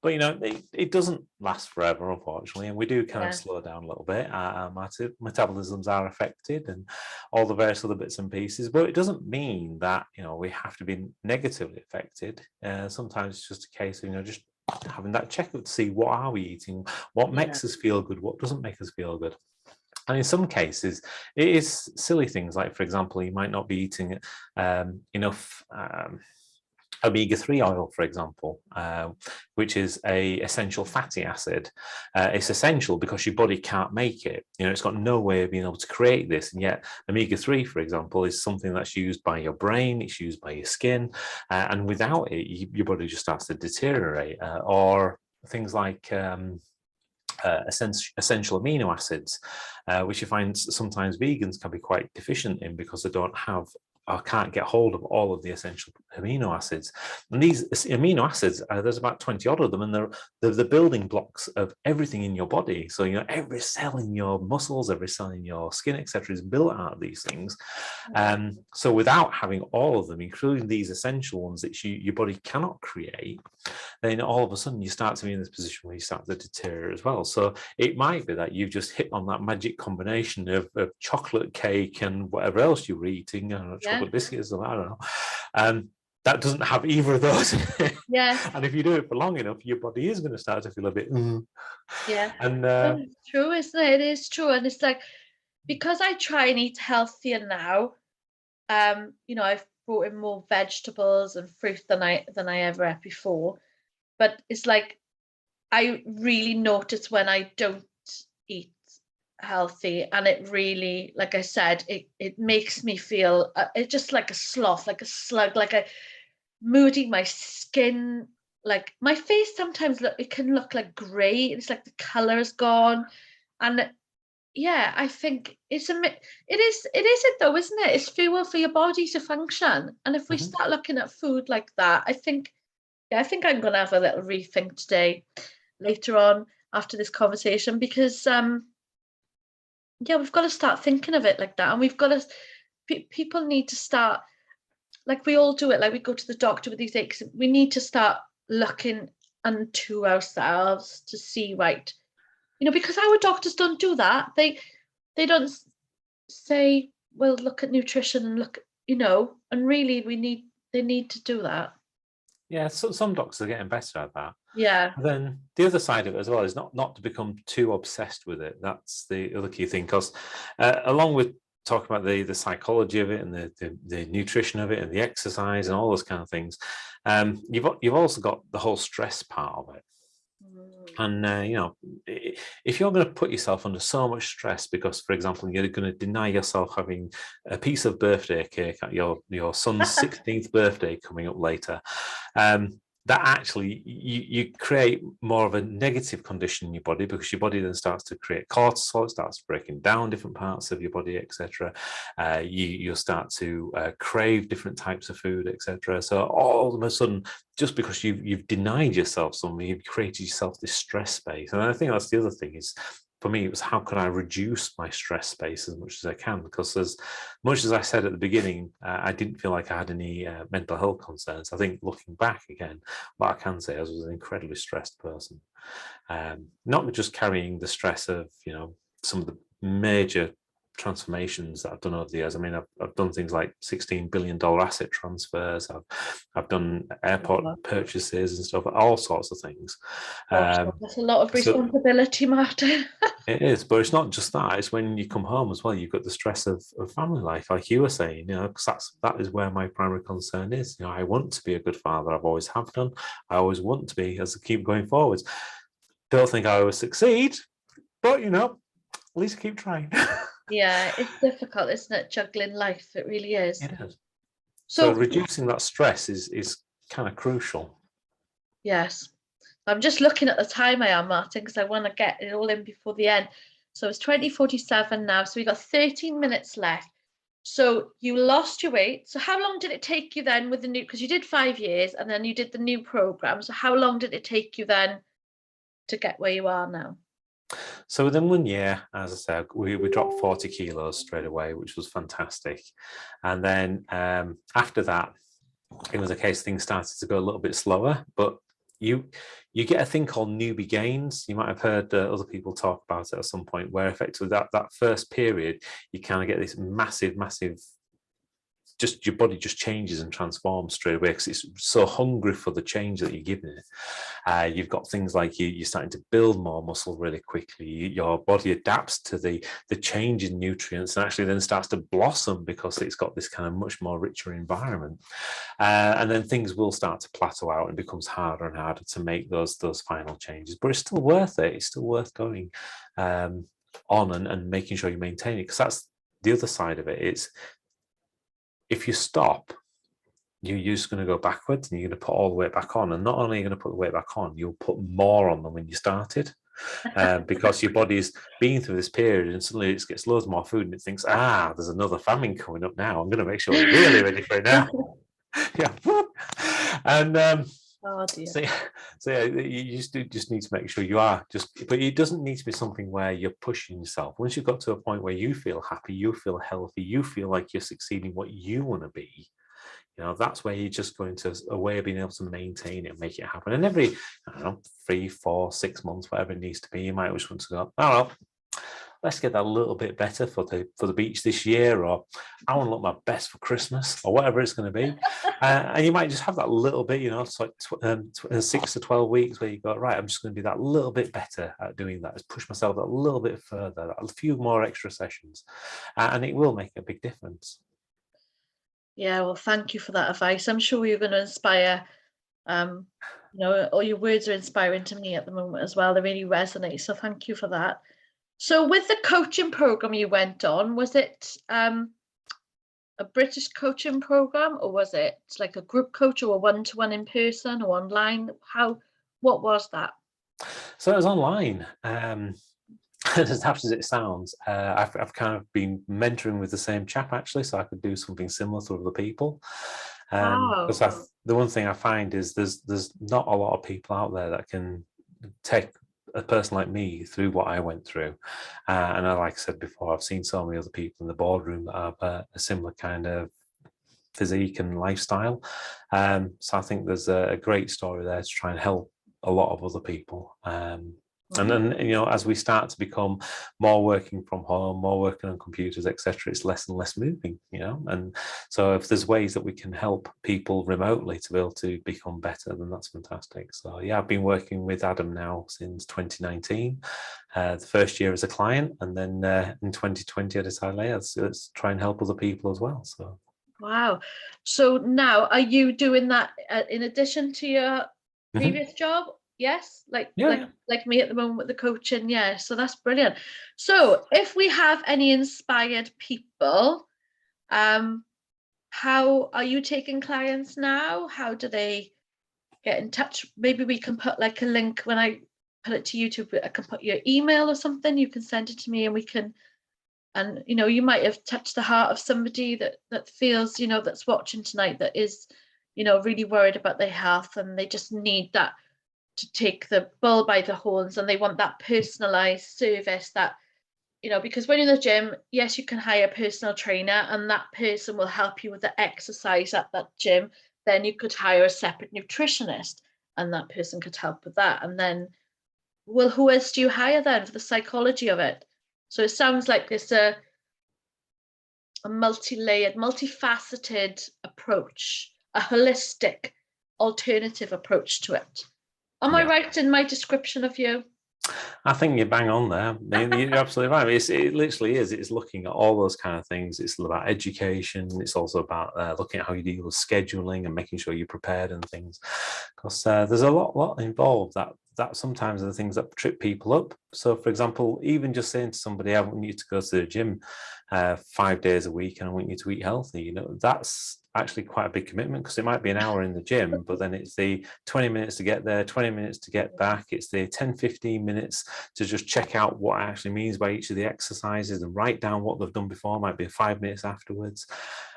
But you know, it doesn't last forever, unfortunately, and we do kind of slow down a little bit. Our metabolisms are affected, and all the various other bits and pieces. But it doesn't mean that, you know, we have to be negatively affected. Sometimes it's just a case of, you know, just having that checkup to see what are we eating, what makes us feel good, what doesn't make us feel good. And in some cases, it is silly things like, for example, you might not be eating enough omega-3 oil, for example, which is a essential fatty acid. It's essential because your body can't make it. You know, it's got no way of being able to create this. And yet omega-3, for example, is something that's used by your brain, it's used by your skin. And without it, your body just starts to deteriorate. Or things like essential amino acids, which you find sometimes vegans can be quite deficient in because they don't have or can't get hold of all of the essential amino acids. And these amino acids, there's about 20 odd of them, and they're the building blocks of everything in your body. So, you know, every cell in your muscles, every cell in your skin, etc., is built out of these things. So without having all of them, including these essential ones that your body cannot create, then all of a sudden you start to be in this position where you start to deteriorate as well. So it might be that you've just hit on that magic combination of chocolate cake and whatever else you were eating, chocolate biscuits, or I don't know. That doesn't have either of those. Yeah. And if you do it for long enough, your body is going to start to feel a bit. Yeah. And it's true, isn't it? It is true, and it's like, because I try and eat healthier now. You know, I've brought in more vegetables and fruit than I ever ate before. But it's like I really notice when I don't eat healthy, and it really, like I said, it makes me feel it's just like a sloth, like a slug, like a moody. My skin, like my face sometimes it can look like grey. It's like the color is gone. And yeah, I think it is it though, isn't it? It's fuel for your body to function. And if we start looking at food like that, I think I'm gonna have a little rethink today, later on after this conversation, because we've got to start thinking of it like that, and we've got to people need to start, like we all do it, like we go to the doctor with these aches. We need to start looking unto ourselves to see, right, you know, because our doctors don't do that. They don't say, well, look at nutrition and look, you know, and really they need to do that. Yeah, so some doctors are getting better at that. Yeah. And then the other side of it as well is not to become too obsessed with it. That's the other key thing, because along with talking about the psychology of it and the nutrition of it and the exercise and all those kind of things, you've also got the whole stress part of it. And you know, if you're going to put yourself under so much stress because, for example, you're going to deny yourself having a piece of birthday cake at your son's 16th birthday coming up later, that actually you create more of a negative condition in your body, because your body then starts to create cortisol, it starts breaking down different parts of your body, etc. You'll start to crave different types of food, etc. So all of a sudden, just because you've denied yourself something, you've created yourself this stress space. And I think that's the other thing, is for me, it was how could I reduce my stress space as much as I can? Because as much as I said at the beginning, I didn't feel like I had any mental health concerns. I think looking back again, what I can say is I was an incredibly stressed person. Not just carrying the stress of, some of the major transformations that I've done over the years. I mean, I've done things like $16 billion asset transfers. I've done airport purchases and stuff, all sorts of things. Gosh, that's a lot of responsibility, Martin. It is, but it's not just that. It's when you come home as well. You've got the stress of family life, like you were saying. Because that is where my primary concern is. I want to be a good father. I've always have done. I always want to be as I keep going forwards. Don't think I always succeed, but at least keep trying. Yeah, it's difficult, isn't it? Juggling life, it really is. It is. So reducing that stress is kind of crucial. Yes. I'm just looking at the time I am, Martin, because I want to get it all in before the end. So it's 20:47 now. So we've got 13 minutes left. So you lost your weight. So how long did it take you then with the new, because you did 5 years and then you did the new program. So how long did it take you then to get where you are now? So within 1 year, as I said, we dropped 40 kilos straight away, which was fantastic. And then after that, it was a case things started to go a little bit slower, but you get a thing called newbie gains. You might have heard other people talk about it at some point, where effectively that first period, you kind of get this massive, just your body just changes and transforms straight away because it's so hungry for the change that you're giving it. You've got things like you're starting to build more muscle really quickly. Your body adapts to the change in nutrients and actually then starts to blossom because it's got this kind of much more richer environment. And then things will start to plateau out and it becomes harder and harder to make those final changes. But it's still worth it. It's still worth going on and making sure you maintain it, because that's the other side of it. It's if you stop, you're just going to go backwards and you're going to put all the weight back on. And not only are you going to put the weight back on, you'll put more on than when you started. Because your body's been through this period and suddenly it gets loads more food and it thinks, there's another famine coming up now. I'm going to make sure we're really ready for it now. Yeah. And oh dear. So you just need to make sure you are but it doesn't need to be something where you're pushing yourself. Once you've got to a point where you feel happy, you feel healthy, you feel like you're succeeding what you want to be, that's where you're just going to a way of being able to maintain it and make it happen. And every, 3, 4, 6 months, whatever it needs to be, you might just want to go, let's get that a little bit better for the beach this year, or I want to look my best for Christmas, or whatever it's going to be. And you might just have that little bit, it's like 6 to 12 weeks where you go, right, I'm just going to be that little bit better at doing that. Just push myself a little bit further, a few more extra sessions, and it will make a big difference. Yeah, well, thank you for that advice. I'm sure you're going to inspire, all your words are inspiring to me at the moment as well. They really resonate. So thank you for that. So with the coaching program you went on, was it a British coaching program, or was it like a group coach or a one-to-one in person or online? What was that? So it was online. As tough as it sounds, I've kind of been mentoring with the same chap actually, so I could do something similar to other people. Because the one thing I find is there's not a lot of people out there that can take a person like me through what I went through. And like I said before, I've seen so many other people in the boardroom that have a similar kind of physique and lifestyle. So I think there's a great story there to try and help a lot of other people. And then, as we start to become more working from home, more working on computers, etc., it's less and less moving, And so if there's ways that we can help people remotely to be able to become better, then that's fantastic. So yeah, I've been working with Adam now since 2019, the first year as a client, and then in 2020 I decided, let's try and help other people as well. So. Wow. So now, are you doing that in addition to your previous job? Yes, like me at the moment with the coaching. Yeah, so that's brilliant. So if we have any inspired people, how are you taking clients now? How do they get in touch? Maybe we can put like a link when I put it to YouTube. I can put your email or something. You can send it to me, and we can. And you might have touched the heart of somebody that feels, that's watching tonight, that is, really worried about their health, and they just need that to take the bull by the horns, and they want that personalized service that, because when you're in the gym, yes, you can hire a personal trainer and that person will help you with the exercise at that gym. Then you could hire a separate nutritionist and that person could help with that. And then, well, who else do you hire then for the psychology of it? So it sounds like it's a multi-layered, multifaceted approach, a holistic alternative approach to it. Am I right in my description of you? I think you're bang on there. I mean, you're absolutely right. It literally is. It's looking at all those kind of things. It's about education. It's also about looking at how you deal with scheduling and making sure you're prepared and things. Because there's a lot involved that sometimes are the things that trip people up. So, for example, even just saying to somebody, I want you to go to the gym 5 days a week and I want you to eat healthy, that's actually quite a big commitment, because it might be an hour in the gym, but then it's the 20 minutes to get there, 20 minutes to get back. It's the 10-15 minutes to just check out what it actually means by each of the exercises and write down what they've done before. Might be 5 minutes afterwards.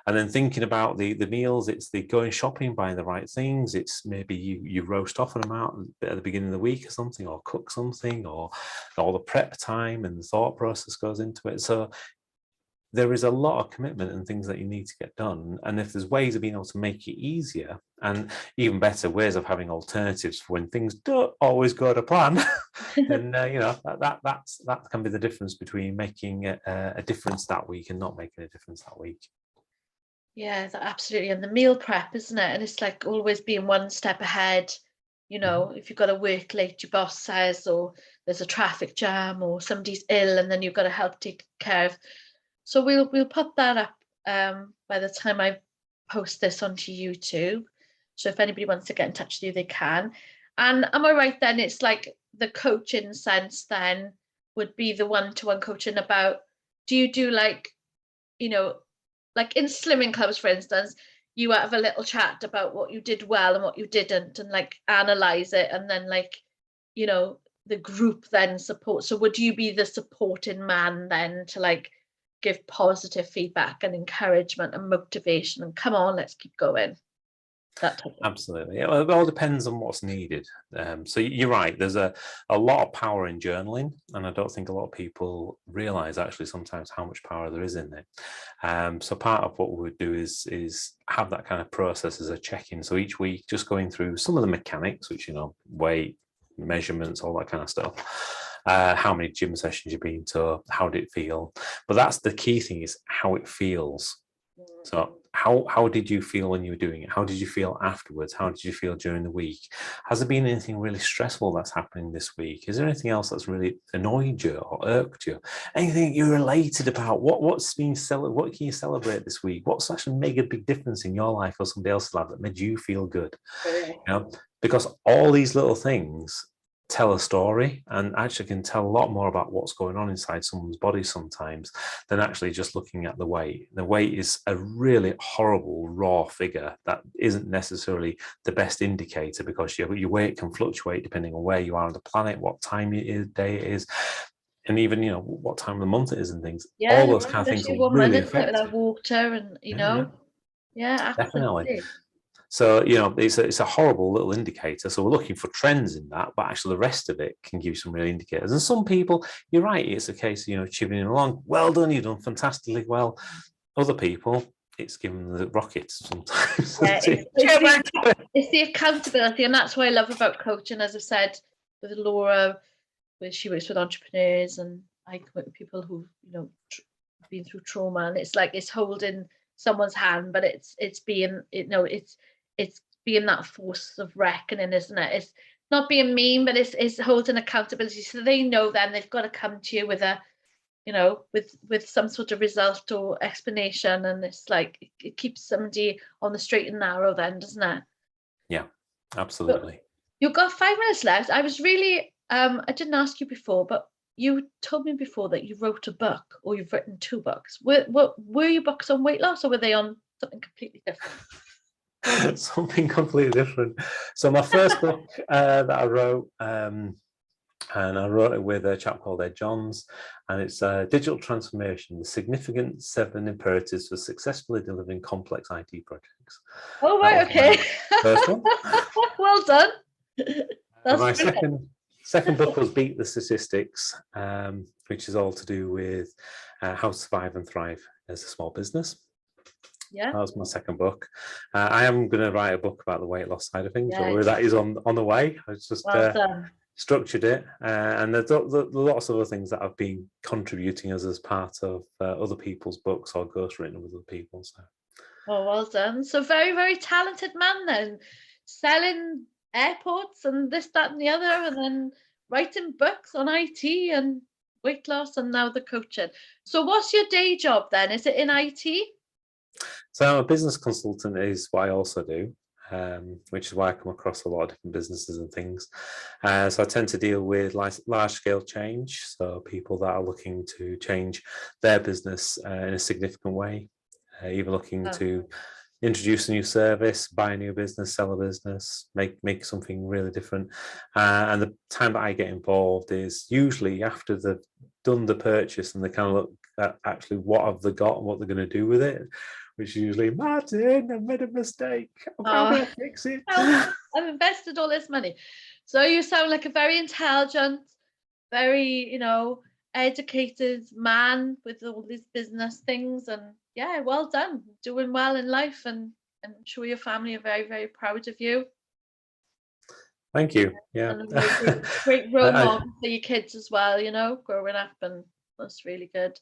And then thinking about the meals, it's the going shopping, buying the right things. It's maybe you roast off an amount at the beginning of the week or something, or cook something, or all the prep time and the thought process goes into it. So there is a lot of commitment and things that you need to get done. And if there's ways of being able to make it easier, and even better ways of having alternatives for when things don't always go to plan, then that can be the difference between making a difference that week and not making a difference that week. Yeah, absolutely. And the meal prep, isn't it? And it's like always being one step ahead. If you've got to work late, your boss says, or there's a traffic jam, or somebody's ill, and then you've got to help take care of. So we'll put that up by the time I post this onto YouTube. So if anybody wants to get in touch with you, they can. And am I right then? It's like the coaching sense then would be the one-to-one coaching about, do you do like in slimming clubs, for instance, you have a little chat about what you did well and what you didn't, and like analyze it, and then the group then support. So would you be the supporting man then to like give positive feedback and encouragement and motivation and come on, let's keep going? Absolutely. It all depends on what's needed. So you're right, there's a lot of power in journaling, and I don't think a lot of people realize actually sometimes how much power there is in it. So part of what we would do is have that kind of process as a check-in. So each week just going through some of the mechanics, which weight, measurements, all that kind of stuff. How many gym sessions you've been to, how did it feel? But that's the key thing, is how it feels. So how did you feel when you were doing it? How did you feel afterwards? How did you feel during the week? Has there been anything really stressful that's happening this week? Is there anything else that's really annoyed you or irked you? Anything you're elated about? What can you celebrate this week? What's actually made a big difference in your life or somebody else's life that made you feel good? Because all these little things tell a story, and actually can tell a lot more about what's going on inside someone's body sometimes than actually just looking at the weight. The weight is a really horrible raw figure that isn't necessarily the best indicator, because your weight can fluctuate depending on where you are on the planet, what time day it is, and even what time of the month it is and things. All those kind of things will really affect that water and yeah, absolutely. Definitely. So, it's a horrible little indicator. So we're looking for trends in that, but actually the rest of it can give you some real indicators. And some people, you're right, it's a case of, chipping along. Well done, you've done fantastically well. Other people, it's given the rockets sometimes. Yeah, it's the accountability, and that's what I love about coaching. As I've said with Laura, where she works with entrepreneurs, and I work with people who've been through trauma, and it's like it's holding someone's hand, but it's being it's being that force of reckoning, isn't it? It's not being mean, but it's holding accountability, so they know then they've got to come to you with a with some sort of result or explanation, and it's like it keeps somebody on the straight and narrow then, doesn't it? Yeah, absolutely. But you've got 5 minutes left. I was really I didn't ask you before, but you told me before that you wrote a book, or you've written 2 books. Were your books on weight loss, or were they on something completely different? Something completely different. So my first book that I wrote, and I wrote it with a chap called Ed Johns, and it's Digital Transformation: The Significant 7 Imperatives for Successfully Delivering Complex IT Projects. Oh, right, okay. First one. Well done. That's My brilliant. second book was Beat the Statistics, which is all to do with how to survive and thrive as a small business. Yeah. That was my second book. I am going to write a book about the weight loss side of things. Yeah. So that is on the way. I just Well done. structured it, and there's lots of other things that I've been contributing as part of other people's books or ghostwritten with other people. So. Oh, well done. So very, very talented man then. Selling airports and this, that, and the other, and then writing books on IT and weight loss and now the coaching. So what's your day job then? Is it in IT? So I'm a business consultant is what I also do, which is why I come across a lot of different businesses and things. So I tend to deal with large scale change. So people that are looking to change their business in a significant way, either looking to introduce a new service, buy a new business, sell a business, make something really different. And the time that I get involved is usually after they've done the purchase and they kind of look at actually what have they got and what they're going to do with it, which is usually, Martin, I made a mistake. I'm going to fix it. I've invested all this money. So you sound like a very intelligent, very, educated man with all these business things. And yeah, well done. Doing well in life, and I'm sure your family are very, very proud of you. Thank you. Yeah. And a great role model for your kids as well, growing up, and that's really good.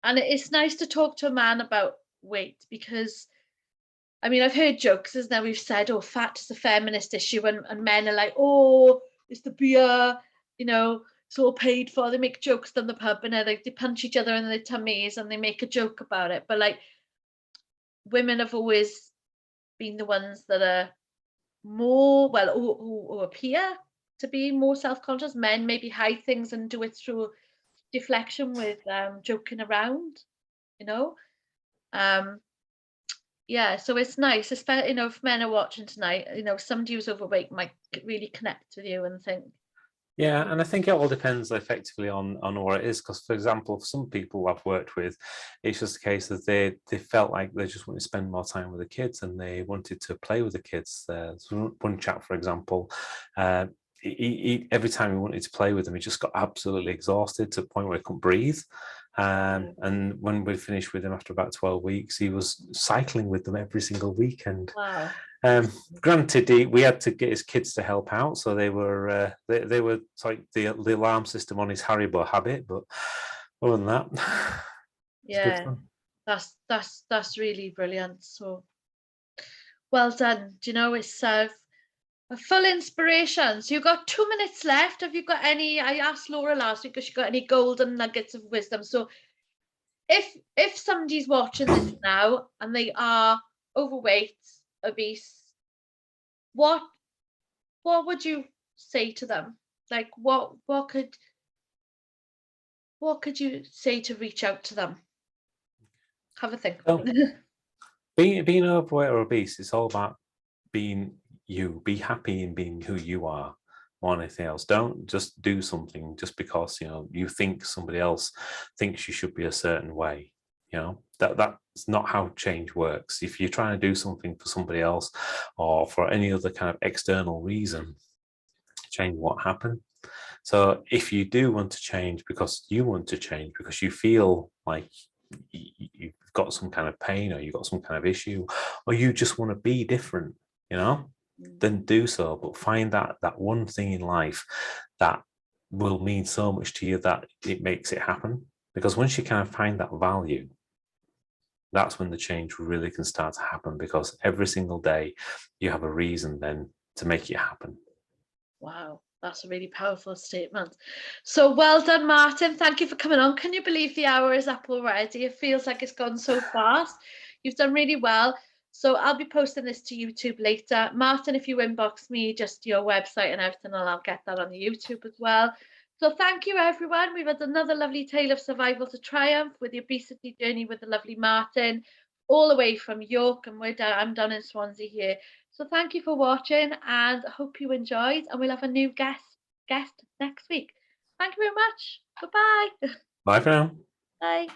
And it's nice to talk to a man about weight because I mean, I've heard jokes, as now we've said, oh, fat is a feminist issue, and men are like, oh, it's the beer, it's all paid for. They make jokes down the pub and they punch each other in their tummies and they make a joke about it. But like, women have always been the ones that are more, well, who appear to be more self-conscious. Men maybe hide things and do it through deflection with joking around, you know. Yeah, so it's nice, especially, if men are watching tonight, somebody who's overweight might really connect with you and think. Yeah, and I think it all depends effectively on what it is. Because, for example, some people I've worked with, it's just a case that they felt like they just wanted to spend more time with the kids and they wanted to play with the kids. There's one chap, for example, every time he wanted to play with them, he just got absolutely exhausted to the point where he couldn't breathe. And when we finished with him after about 12 weeks, he was cycling with them every single weekend. Wow. Granted, we had to get his kids to help out, so they were like the alarm system on his Haribo habit. But other than that, yeah, that's really brilliant. So well done. Do you know, it's a full inspiration. So you've got 2 minutes left. Have you got any? I asked Laura last week if she got any golden nuggets of wisdom. So if somebody's watching this now and they are overweight, obese, what would you say to them? Like what could you say to reach out to them? Have a think. well, being overweight or obese, it's all about being you. Be happy in being who you are more than anything else. Don't just do something just because you think somebody else thinks you should be a certain way. That's not how change works. If you're trying to do something for somebody else or for any other kind of external reason, change won't happen. So if you do want to change because you want to change, because you feel like you've got some kind of pain or you've got some kind of issue, or you just want to be different, then do so. But find that one thing in life that will mean so much to you that it makes it happen. Because once you kind of find that value, that's when the change really can start to happen, because every single day you have a reason then to make it happen. Wow, that's a really powerful statement. So well done, Martin. Thank you for coming on. Can you believe the hour is up already? It feels like it's gone so fast. You've done really well. So I'll be posting this to YouTube later. Martin, if you inbox me just your website and everything, and I'll get that on the YouTube as well. So thank you, everyone. We've had another lovely tale of survival to triumph with the obesity journey with the lovely Martin, all the way from York, and I'm down in Swansea here. So thank you for watching, and I hope you enjoyed, and we'll have a new guest next week. Thank you very much. Goodbye. Bye for now. Bye.